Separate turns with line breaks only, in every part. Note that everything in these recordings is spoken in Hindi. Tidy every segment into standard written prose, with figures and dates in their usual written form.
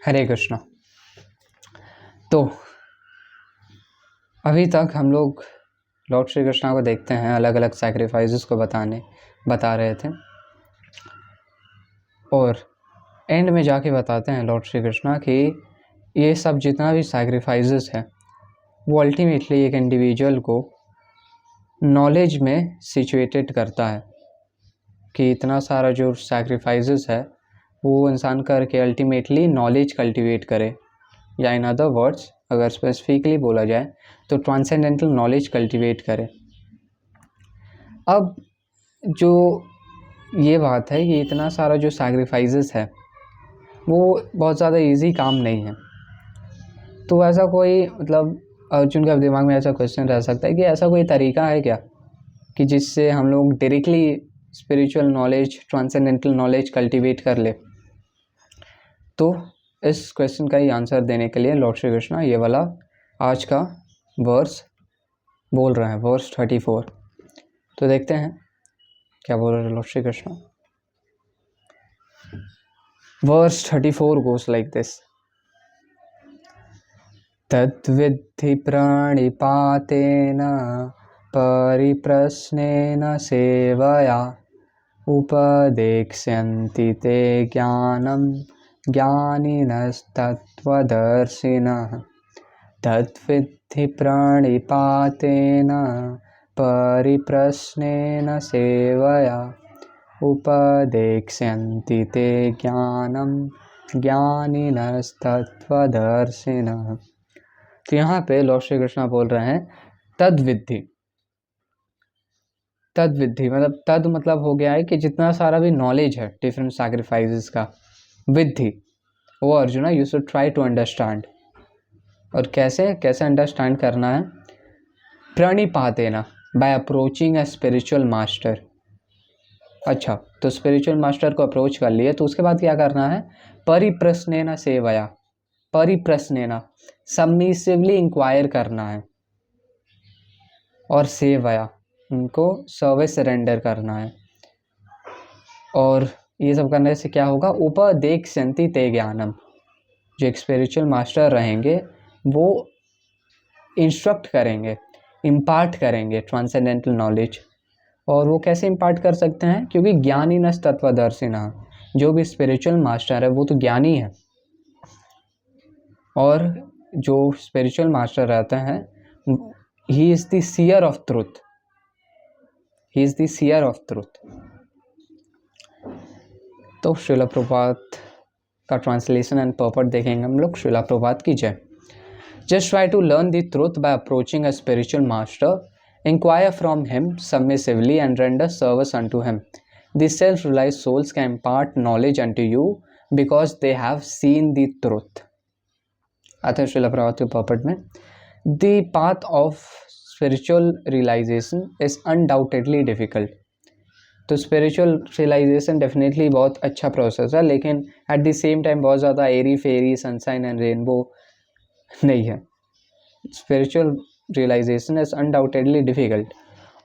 हरे कृष्णा। तो अभी तक हम लोग लॉर्ड श्री कृष्णा को देखते हैं, अलग अलग सैक्रिफाइसेस को बता रहे थे और एंड में जाके बताते हैं लॉर्ड श्री कृष्णा कि ये सब जितना भी सैक्रिफाइसेस है वो अल्टीमेटली एक इंडिविजुअल को नॉलेज में सिचुएटेड करता है कि इतना सारा जो सैक्रिफाइसेस है वो इंसान करके अल्टीमेटली नॉलेज कल्टिवेट करे, या इन अदर वर्ड्स अगर स्पेसिफिकली बोला जाए तो ट्रांसेंडेंटल नॉलेज कल्टिवेट करे। अब जो ये बात है कि इतना सारा जो सैक्रिफाइसेस है वो बहुत ज़्यादा इजी काम नहीं है। तो ऐसा कोई अर्जुन के दिमाग में ऐसा क्वेश्चन रह सकता है कि ऐसा कोई तरीका है क्या कि जिससे हम लोग directly spiritual knowledge, transcendental knowledge cultivate कर ले। तो इस क्वेश्चन का ही आंसर देने के लिए लॉर्ड श्री कृष्णा ये वाला आज का वर्स बोल रहे हैं, वर्स 34। तो देखते हैं क्या बोल रहे हैं lord Shri Krishna. Verse 34 goes like this: तद्विद्धि प्रणिपातेन परिप्रश्नेन सेवया उपदेक्ष्यन्ति ते ज्ञानं ज्ञानिनस्तत्त्वदर्शिनः। तद्विद्धि प्रणिपातेन परिप्रश्नेन सेवया उपदेक्ष्यन्ति ते ज्ञानं ज्ञानिनस्तत्त्वदर्शिनः। तो यहाँ पे लॉर्ड श्री कृष्णा बोल रहे हैं तद्विद्धि। तद्विद्धि तद मतलब हो गया है कि जितना सारा भी नॉलेज है डिफरेंट सैक्रिफाइसेस का, विद्धि वो Arjuna you should try to understand. और कैसे अंडरस्टैंड करना है? प्रणिपातेन, by approaching a spiritual master. अच्छा, तो स्पिरिचुअल मास्टर को अप्रोच कर लिए तो उसके बाद क्या करना है? परिप्रश्नेन सेवया, परिप्रश्नेन सबमिसिवली इंक्वायर करना है, और सेवया उनको सर्विस रेंडर करना है। और ये सब करने से क्या होगा? उपदेक्ष्यन्ति ते ज्ञानम, जो एक स्पिरिचुअल मास्टर रहेंगे वो इंस्ट्रक्ट करेंगे, इम्पार्ट करेंगे ट्रांसेंडेंटल नॉलेज। और वो कैसे इम्पार्ट कर सकते हैं? क्योंकि ज्ञानिनस् तत्त्वदर्शिनः, जो भी स्पिरिचुअल मास्टर है वो तो ज्ञानी है, और जो स्पिरिचुअल मास्टर रहते हैं he is the seer of truth, he is the seer of truth. तो श्रील प्रभुपाद का ट्रांसलेशन एंड पर्पट देखेंगे हम लोग। श्रील प्रभुपाद की जय। Just try to learn the truth by approaching a spiritual master. Inquire from him submissively and render service unto him. The self-realized souls can impart knowledge unto you because they have seen the truth. अतः श्रील प्रभुपाद के पर्पट में The path of spiritual realization is undoubtedly difficult. तो स्पिरिचुअल रियलाइजेशन डेफिनेटली बहुत अच्छा प्रोसेस है, लेकिन एट द सेम टाइम बहुत ज़्यादा airy fairy sunshine and rainbow नहीं है। Spiritual realization is undoubtedly difficult,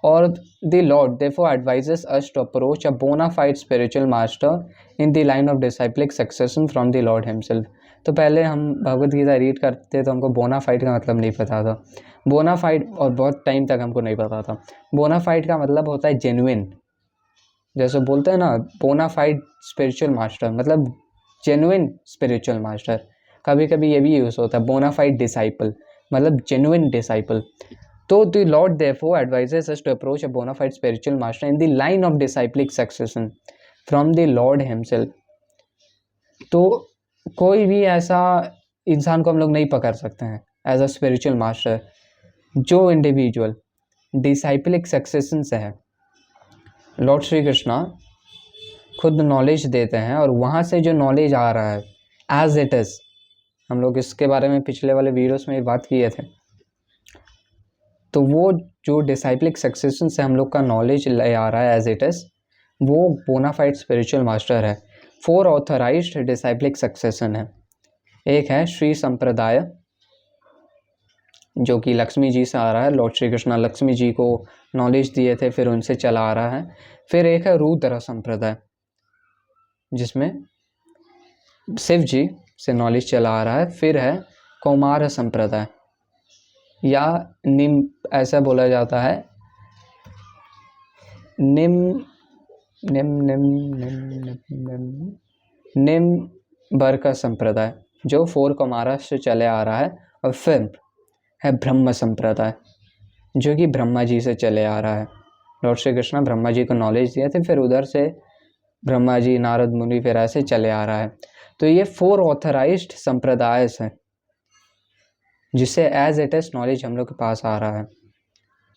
और the Lord therefore advises us to approach a bona fide spiritual master in the line of disciplic succession from the Lord himself. तो पहले हम भगवद गीता रीड करते तो हमको बोना फाइड का मतलब नहीं पता था। बोना फाइड, और बहुत टाइम तक हमको नहीं पता था। बोना फाइड का मतलब होता है जेन्युइन, जैसे बोलते हैं ना बोना फाइड स्पिरिचुअल मास्टर, मतलब जेन्युइन स्पिरिचुअल मास्टर। कभी कभी ये भी यूज़ होता है बोना फाइड डिसाइपल, मतलब जेन्युइन डिसाइपल। तो the Lord therefore advises us to approach a bona fide spiritual master in the line of disciplic succession from the Lord himself. तो कोई भी ऐसा इंसान को हम लोग नहीं पकड़ सकते हैं एज अ स्पिरिचुअल मास्टर जो इंडिविजुअल डिसाइप्लिक सक्सेशन से है। लॉर्ड श्री कृष्णा खुद नॉलेज देते हैं, और वहाँ से जो नॉलेज आ रहा है एज इट इज़, हम लोग इसके बारे में पिछले वाले वीडियोस में बात किए थे। तो वो जो डिसाइप्लिक सक्सेशन से हम लोग का नॉलेज ले आ रहा है एज इट इज़, वो बोनाफाइड स्पिरिचुअल मास्टर है। 4 ऑथराइज्ड डिसाइप्लिक सक्सेशन है। एक है श्री संप्रदाय, जो कि लक्ष्मी जी से आ रहा है। लॉर्ड श्री कृष्णा लक्ष्मी जी को नॉलेज दिए थे, फिर उनसे चला आ रहा है। फिर एक है रुद्र संप्रदाय, जिसमें शिव जी से नॉलेज चला आ रहा है। फिर है कौमार संप्रदाय, या निम ऐसा बोला जाता है, निम निम निम निम निम निम बर का संप्रदाय जो 4 कौमारा से चले आ रहा है। और फिर है ब्रह्म संप्रदाय जो कि ब्रह्मा जी से चले आ रहा है। लॉर्ड श्री कृष्ण ब्रह्मा जी को नॉलेज दिए थे, फिर उधर से ब्रह्मा जी, नारद मुनि, फिर ऐसे चले आ रहा है। तो ये 4 ऑथराइज्ड संप्रदाय हैं जिससे एज इट इज नॉलेज हम लोग के पास आ रहा है।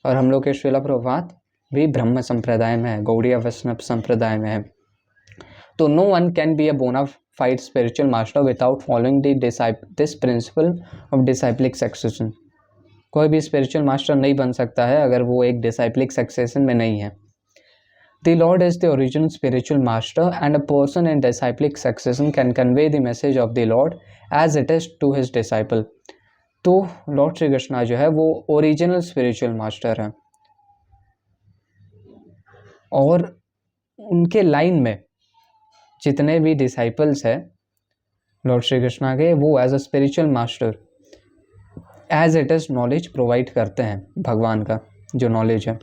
और हम लोग के श्रीला प्रभुपाद भी ब्रह्म संप्रदाय में है, गौड़ीय वैष्णव संप्रदाय में है। तो no one can be a bona fide spiritual master without following this principle of disciplic succession. कोई भी स्पिरिचुअल मास्टर नहीं बन सकता है अगर वो एक डिसाइप्लिक सक्सेशन में नहीं है। The Lord is the original spiritual master, and a person in disciplic succession can convey the message of the Lord as it is to his disciple. तो लॉर्ड श्री कृष्णा जो है वो ओरिजिनल स्पिरिचुअल मास्टर है, और उनके लाइन में जितने भी डिसाइपल्स हैं लॉर्ड श्री कृष्णा के, वो as a spiritual master as it is knowledge provide करते हैं, भगवान का जो नॉलेज है।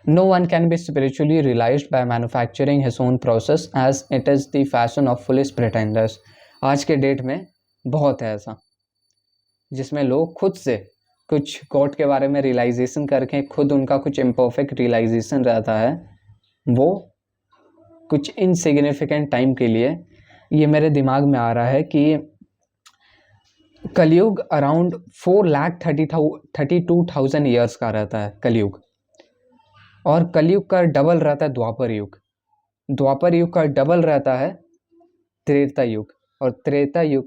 No one can be spiritually realized by manufacturing his own process as it is the fashion of foolish pretenders. आज के डेट में बहुत है ऐसा जिसमें लोग खुद से कुछ गॉड के बारे में रियलाइजेशन करके, खुद उनका कुछ इम्परफेक्ट रियलाइजेशन रहता है, वो कुछ इनसिग्निफिकेंट टाइम के लिए, ये मेरे दिमाग में आ रहा है कि कलयुग अराउंड 4,32,000 ईयर्स का रहता है कलयुग, और कलयुग का डबल रहता है द्वापर युग, द्वापर युग का डबल रहता है त्रेता युग, और त्रेता युग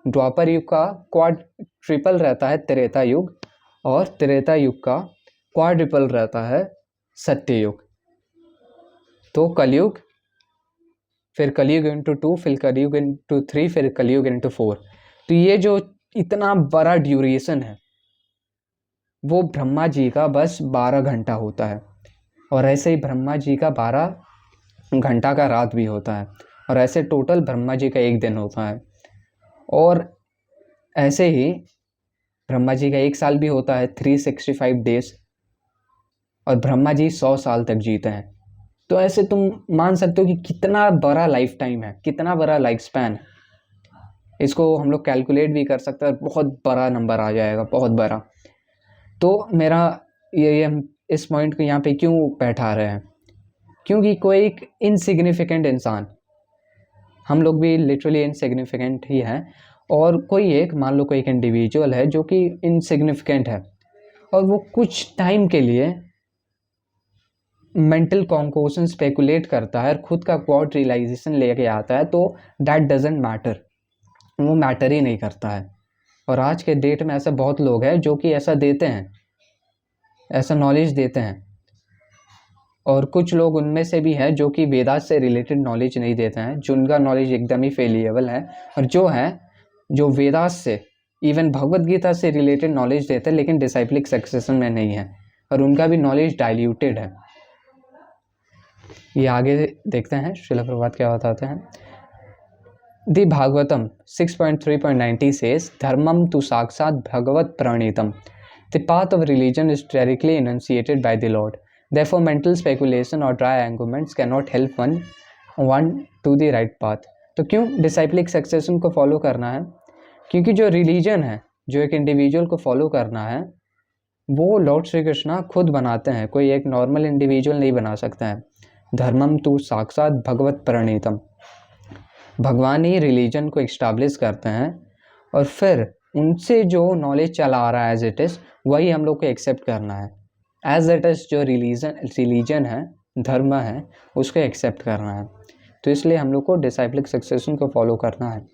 द्वापर युग का ट्रिपल रहता है त्रेता युग, और त्रेता युग का क्वाड्रिपल रहता है सत्य युग। तो कलयुग, फिर कलयुग इंटू 2, फिर कलयुग इंटू 3, फिर कलयुग इंटू 4। तो ये जो इतना बड़ा ड्यूरेशन है वो ब्रह्मा जी का बस 12 घंटा होता है, और ऐसे ही ब्रह्मा जी का 12 घंटा का रात भी होता है, और ऐसे टोटल ब्रह्मा जी का एक दिन होता है, और ऐसे ही ब्रह्मा जी का एक साल भी होता है 365 डेज, और ब्रह्मा जी 100 साल तक जीते हैं। तो ऐसे तुम मान सकते हो कि कितना बड़ा लाइफ टाइम है, कितना बड़ा लाइफ स्पैन है। इसको हम लोग कैलकुलेट भी कर सकते हैं, बहुत बड़ा नंबर आ जाएगा, बहुत बड़ा। तो मेरा ये हम इस पॉइंट को यहाँ पे क्यों बैठा रहे हैं, क्योंकि कोई एक इनसिग्निफिकेंट इंसान, हम लोग भी लिटरली इनसिग्निफिकेंट ही हैं, और कोई एक, मान लो कोई एक इंडिविजुअल है जो कि इनसिग्निफिकेंट है, और वो कुछ टाइम के लिए मेंटल कॉन्कोशन स्पेकुलेट करता है और खुद का क्वाड रियलाइजेशन लेके आता है, तो दैट डजेंट मैटर, वो मैटर ही नहीं करता है। और आज के डेट में ऐसे बहुत लोग हैं जो कि ऐसा देते हैं, ऐसा नॉलेज देते हैं, और कुछ लोग उनमें से भी हैं जो कि वेदास से रिलेटेड नॉलेज नहीं देते हैं, जिनका नॉलेज एकदम ही फेलिएबल है, और जो वेदास से, इवन भगवत गीता से रिलेटेड नॉलेज देते हैं लेकिन डिसाइप्लिक सक्सेशन में नहीं है, और उनका भी नॉलेज डाइल्यूटेड है। ये आगे देखते हैं श्रील प्रभुपाद क्या बताते हैं। दी भागवतम 6.3.90 says धर्मम तु साक्षात भगवत प्रणीतम। The path of religion is directly enunciated by the Lord. Therefore, mental speculation or dry arguments cannot help one to the right path. तो क्यों डिसाइप्लिक सक्सेशन को फॉलो करना है? क्योंकि जो रिलीजन है, जो एक इंडिविजुअल को फॉलो करना है, वो लॉर्ड श्री कृष्णा खुद बनाते हैं, कोई एक नॉर्मल इंडिविजुअल नहीं बना सकता है। धर्मम तु साक्षात भगवत प्रणीतम, भगवान ही रिलीजन को इस्टेब्लिश करते हैं, और फिर उनसे जो नॉलेज चला आ रहा है एज इट इज़, वही हम लोग को एक्सेप्ट करना है। एज इट इज़ जो रिलीजन है, धर्म है, उसको एक्सेप्ट करना है। तो इसलिए हम लोग को डिसाइप्लिक सक्सेशन को फॉलो करना है।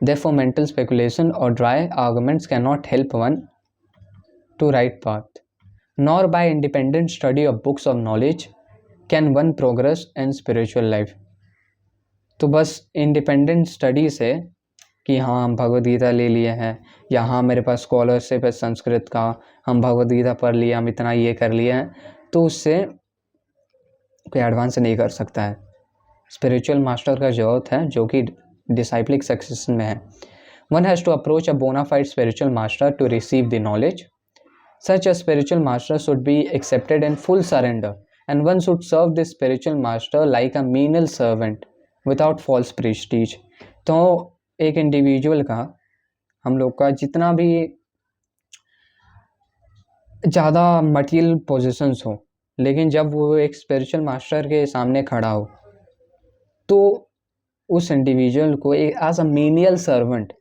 Therefore, mental speculation or dry arguments cannot help one to right path, nor by independent study of books of knowledge can one progress in spiritual life. तो बस इंडिपेंडेंट स्टडी से कि हाँ हम भगवद गीता ले लिए हैं, या हाँ मेरे पास स्कॉलरशिप है संस्कृत का, हम भगवद गीता पढ़ लिया, हम इतना ये कर लिए हैं, तो उससे कोई एडवांस नहीं कर सकता है। स्पिरिचुअल मास्टर का जरूरत है जो कि डिसाइपलिक सक्सेशन में है. One has to approach a bona fide spiritual master to receive the knowledge. Such a spiritual master should be accepted in full surrender, and one should serve this spiritual master like a menial servant without false prestige. तो एक इंडिविजुअल का, हम लोग का जितना भी ज़्यादा मटीरियल पोजीशंस हो, लेकिन जब वो एक स्पिरिचुअल मास्टर के सामने खड़ा हो तो उस इंडिविजुअल को एज अ मीनियल सर्वेंट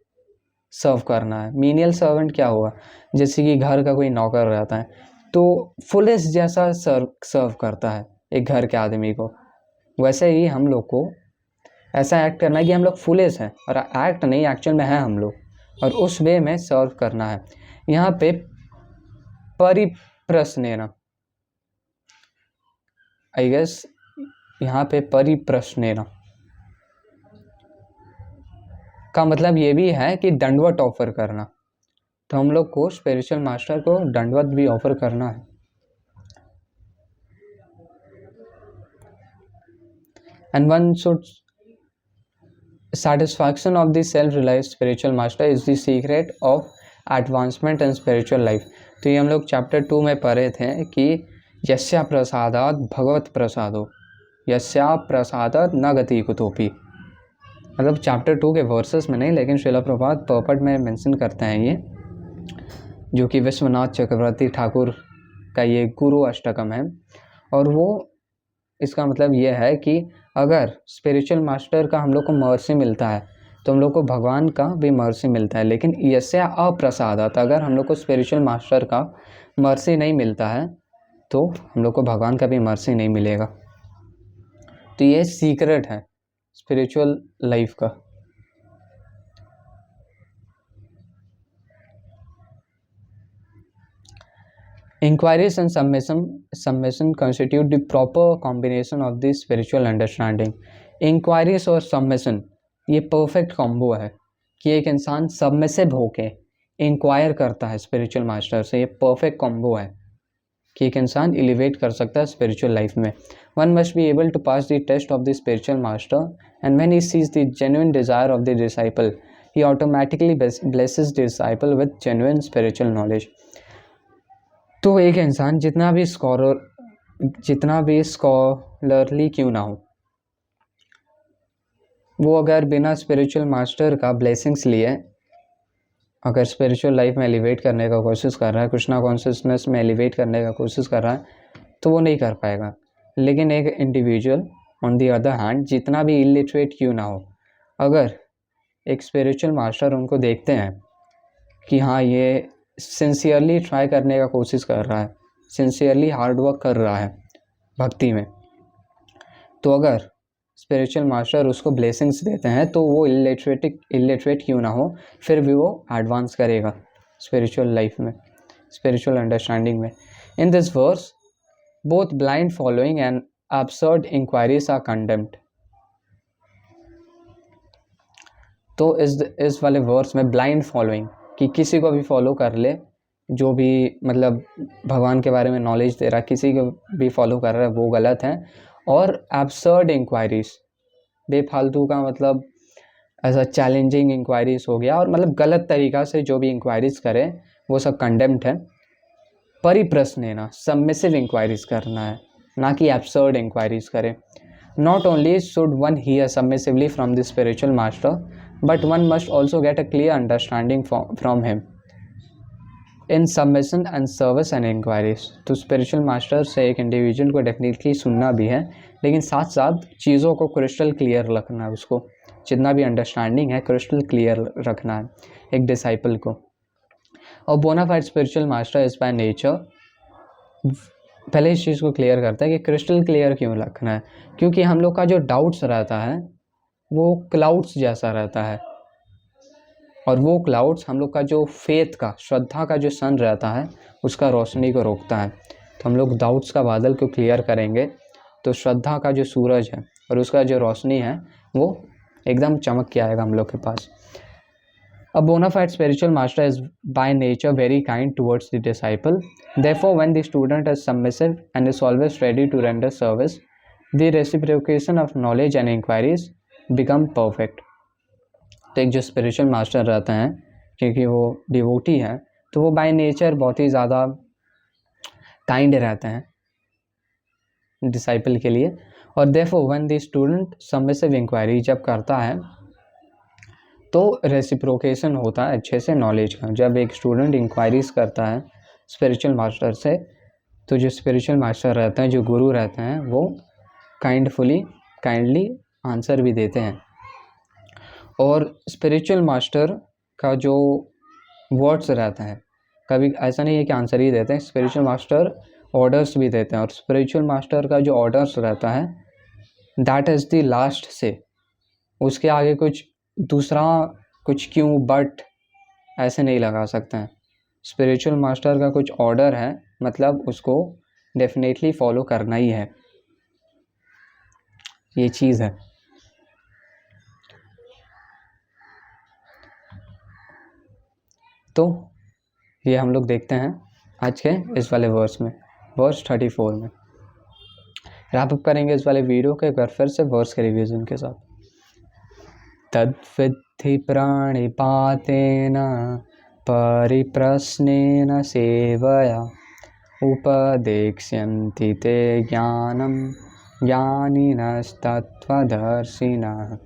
सर्व करना है. मीनियल सर्वेंट क्या हुआ? जैसे कि घर का कोई नौकर रहता है तो फुलेस जैसा सर्व करता है एक घर के आदमी को, वैसे ही हम लोग को ऐसा एक्ट करना है कि हम लोग फुलेस हैं और एक्ट नहीं, एक्चुअल में है हम लोग, और उस वे में सर्व करना है. यहाँ पे परिप्रश्नेन, आई गेस यहाँ पे परिप्रश्नेन का मतलब ये भी है कि दंडवत ऑफर करना. तो हम लोग को स्पिरिचुअल मास्टर को दंडवत भी ऑफर करना है. And one should satisfaction of the self-realized spiritual master is the secret of advancement in spiritual life. तो ये हम लोग चैप्टर 2 में पढ़े थे कि यस्या प्रसादात भगवत प्रसादो यस्या प्रसादात न गति कुतोपि. मतलब चैप्टर 2 के वर्सेस में नहीं, लेकिन श्रील प्रभुपाद पर्पट में मेंशन करते हैं ये, जो कि विश्वनाथ चक्रवर्ती ठाकुर का ये गुरु अष्टकम है. और वो इसका मतलब ये है कि अगर स्पिरिचुअल मास्टर का हम लोग को मर्सी मिलता है तो हम लोग को भगवान का भी मर्सी मिलता है. लेकिन यस्या अप्रसादात, अगर हम लोग को स्पिरिचुअल मास्टर का मर्सी नहीं मिलता है तो हम लोग को भगवान का भी मर्सी नहीं मिलेगा. तो ये सीक्रेट है स्पिरिचुअल लाइफ का. Inquiries and submission constitute the proper combination of the spiritual understanding. Inquiries और submission ये perfect combo है कि एक इंसान सबमिसिव होके इंक्वायर करता है स्पिरिचुअल मास्टर से. ये perfect combo है कि एक इंसान एलिवेट कर सकता है स्पिरिचुअल लाइफ में. One must be able to pass the test of the spiritual master, and when he sees the genuine desire of the disciple, he automatically blesses the disciple with genuine spiritual knowledge. तो एक इंसान जितना भी स्कॉलरली क्यों ना हो, वो अगर बिना स्पिरिचुअल मास्टर का ब्लेसिंग्स लिए अगर स्पिरिचुअल लाइफ में एलिवेट करने का कोशिश कर रहा है, कृष्णा कॉन्शियसनेस में एलिवेट करने का कोशिश कर रहा है, तो वो नहीं कर पाएगा. लेकिन एक individual on the other hand जितना भी इलिटरेट क्यों ना हो, अगर एक स्पिरिचुअल मास्टर उनको देखते हैं कि हाँ ये सिंसियरली ट्राई करने का कोशिश कर रहा है, सिंसियरली हार्ड वर्क कर रहा है भक्ति में, तो अगर स्पिरिचुअल मास्टर उसको ब्लेसिंग्स देते हैं तो वो इलिटरेट क्यों ना हो, फिर भी वो एडवांस करेगा स्पिरिचुअल लाइफ में, स्पिरिचुअल अंडरस्टैंडिंग में. In this verse both blind following and absurd inquiries are condemned. तो इस वाले वर्स में ब्लाइंड फॉलोइंग कि किसी को भी फॉलो कर ले, जो भी मतलब भगवान के बारे में नॉलेज दे रहा है, किसी को भी फॉलो कर रहा है, वो गलत है. और एब्सर्ड इंक्वायरीज, बेफालतू का मतलब ऐसा चैलेंजिंग इंक्वायरीज हो गया, और मतलब गलत तरीक़ा से जो भी इंक्वायरीज करे वो सब कंडेम्ड है. परिप्रश्न लेना, सबमिसिव इंक्वायरीज करना है, ना कि एब्सर्ड इंक्वायरीज करे. Not only should one hear submissively from the spiritual master, but one must also get a clear understanding from him in submission and service and inquiries. तो spiritual master से एक individual को definitely सुनना भी है, लेकिन साथ साथ चीज़ों को crystal clear रखना है, उसको जितना भी understanding है crystal clear रखना है एक disciple को. और bona fide spiritual master is by nature, पहले इस चीज़ को क्लियर करता है कि क्रिस्टल क्लियर क्यों रखना है, क्योंकि हम लोग का जो डाउट्स रहता है वो क्लाउड्स जैसा रहता है, और वो क्लाउड्स हम लोग का जो फेथ का, श्रद्धा का जो सन रहता है उसका रोशनी को रोकता है. तो हम लोग डाउट्स का बादल को क्लियर करेंगे तो श्रद्धा का जो सूरज है और उसका जो रोशनी है वो एकदम चमक के आएगा हम लोग के पास. A bona fide spiritual master is by nature very kind towards the disciple. Therefore, when the student is submissive and is always ready to render service, the reciprocation of knowledge and inquiries become perfect. तो एक जो स्पिरिचुअल मास्टर रहते हैं, क्योंकि वो डिवोटी हैं, तो वो बाय नेचर बहुत ही ज़्यादा काइंड रहते हैं डिसाइपल के लिए। और therefore when the student submissive inquiry जब करता है तो रेसिप्रोकेशन होता है अच्छे से नॉलेज का। जब एक स्टूडेंट इंक्वायरीज करता है स्पिरिचुअल मास्टर से, तो जो स्पिरिचुअल मास्टर रहते हैं, जो गुरु रहते हैं, वो काइंडली आंसर भी देते हैं। और स्पिरिचुअल मास्टर का जो वर्ड्स रहता है, कभी ऐसा नहीं है कि आंसर ही देते हैं, स्पिरिचुअल मास्टर ऑर्डर्स भी देते हैं। और स्पिरिचुअल मास्टर का जो ऑर्डर्स रहता है दैट इज़ द लास्ट से, उसके आगे कुछ दूसरा कुछ क्यों बट ऐसे नहीं लगा सकते हैं। स्पिरिचुअल मास्टर का कुछ ऑर्डर है, मतलब उसको डेफिनेटली फॉलो करना ही है, ये चीज़ है। तो ये हम लोग देखते हैं आज के इस वाले वर्स में, वर्स 34 में। रैप अप करेंगे इस वाले वीडियो के एक बार फिर से वर्स के रिवीजन के साथ। तद्विद्धि प्राणिपातेन परिप्रश्नेन सेवया उपदेक्ष्यन्ति ते ज्ञानिनस्तत्त्वदर्शिनः।